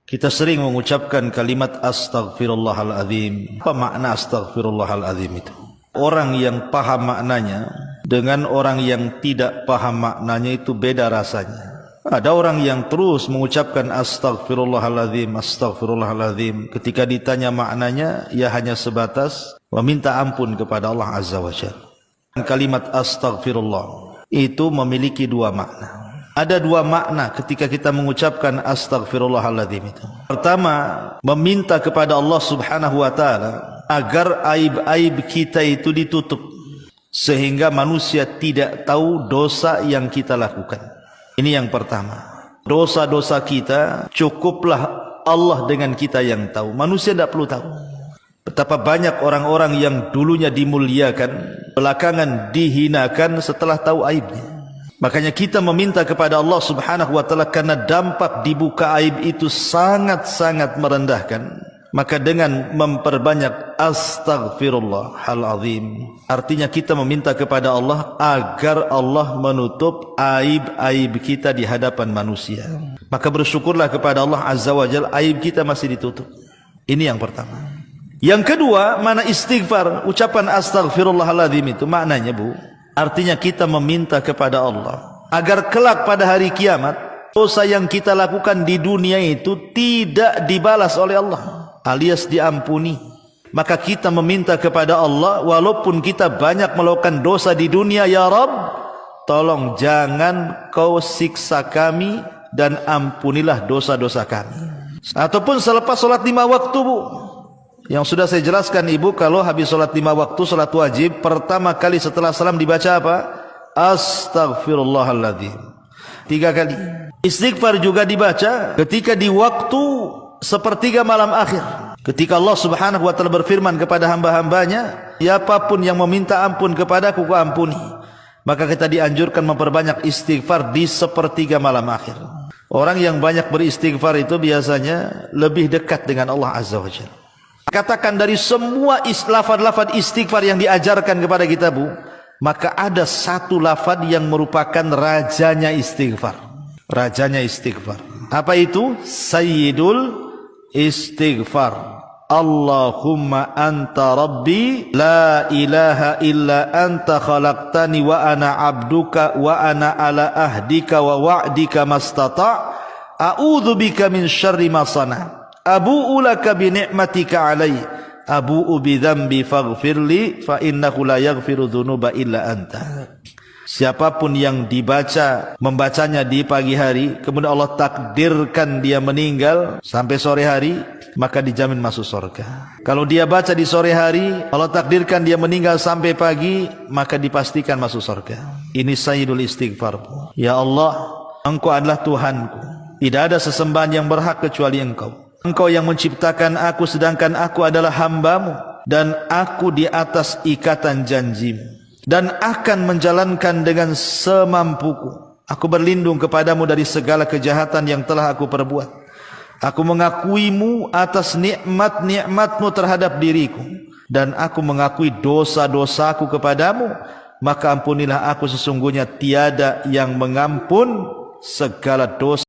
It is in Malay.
Kita sering mengucapkan kalimat astaghfirullahaladzim. Apa makna astaghfirullahaladzim itu? Orang yang paham maknanya dengan orang yang tidak paham maknanya itu beda rasanya. Ada orang yang terus mengucapkan astaghfirullahaladzim, astaghfirullahaladzim. Ketika ditanya maknanya, ia hanya sebatas meminta ampun kepada Allah Azza wa Jalla. Kalimat astaghfirullah itu memiliki dua makna. Ada dua makna ketika kita mengucapkan astaghfirullahaladzim itu. Pertama, meminta kepada Allah Subhanahu wa taala agar aib-aib kita itu ditutup sehingga manusia tidak tahu dosa yang kita lakukan. Ini yang pertama. Dosa-dosa kita cukuplah Allah dengan kita yang tahu. Manusia tidak perlu tahu. Betapa banyak orang-orang yang dulunya dimuliakan, belakangan dihinakan setelah tahu aibnya. Makanya kita meminta kepada Allah Subhanahu wa taala karena dampak dibuka aib itu sangat-sangat merendahkan. Maka dengan memperbanyak astaghfirullahaladzim, artinya kita meminta kepada Allah agar Allah menutup aib-aib kita di hadapan manusia. Maka bersyukurlah kepada Allah Azza wa Jalla, aib kita masih ditutup. Ini yang pertama. Yang kedua, mana istighfar, ucapan astaghfirullahaladzim itu maknanya, Bu, artinya kita meminta kepada Allah agar kelak pada hari kiamat dosa yang kita lakukan di dunia itu tidak dibalas oleh Allah, alias diampuni. Maka kita meminta kepada Allah, walaupun kita banyak melakukan dosa di dunia, ya Rabb, tolong jangan kau siksa kami dan ampunilah dosa-dosa kami. Ataupun selepas sholat 5 waktu, Bu, yang sudah saya jelaskan Ibu, kalau habis sholat 5 waktu, sholat wajib, pertama kali setelah salam dibaca apa? Astaghfirullahaladzim 3 kali. Istighfar juga dibaca ketika di waktu sepertiga malam akhir, ketika Allah Subhanahu wa taala berfirman kepada hamba-hambanya, siapapun yang meminta ampun kepadaku, ku ampuni. Maka kita dianjurkan memperbanyak istighfar di sepertiga malam akhir. Orang yang banyak beristighfar itu biasanya lebih dekat dengan Allah Azza wa Jalla. Katakan dari semua lafaz-lafaz istighfar yang diajarkan kepada kita, Bu, maka ada satu lafaz yang merupakan rajanya istighfar. Rajanya istighfar. Apa itu? Sayyidul istighfar. Allahumma anta rabbi la ilaha illa anta khalaqtani wa ana abduka wa ana ala ahdika wa wa'dika mastata' a'udzu bika min syarri ma sana'. Abu'u laka bi ni'matika alayya, abu'u bi dzambi faghfirli fa innahu la yaghfiru dzunuba illa anta. Siapapun yang membacanya di pagi hari, kemudian Allah takdirkan dia meninggal sampai sore hari, maka dijamin masuk surga. Kalau dia baca di sore hari, Allah takdirkan dia meninggal sampai pagi, maka dipastikan masuk surga. Ini sayyidul istighfar. Ya Allah, Engkau adalah Tuhanku, tidak ada sesembahan yang berhak kecuali Engkau. Engkau yang menciptakan aku, sedangkan aku adalah hamba-Mu, dan aku di atas ikatan janji-Mu, dan akan menjalankan dengan semampuku. Aku berlindung kepadamu dari segala kejahatan yang telah aku perbuat. Aku mengakuimu atas nikmat-nikmat-Mu terhadap diriku, dan aku mengakui dosa-dosaku kepadamu. Maka ampunilah aku, sesungguhnya tiada yang mengampun segala dosa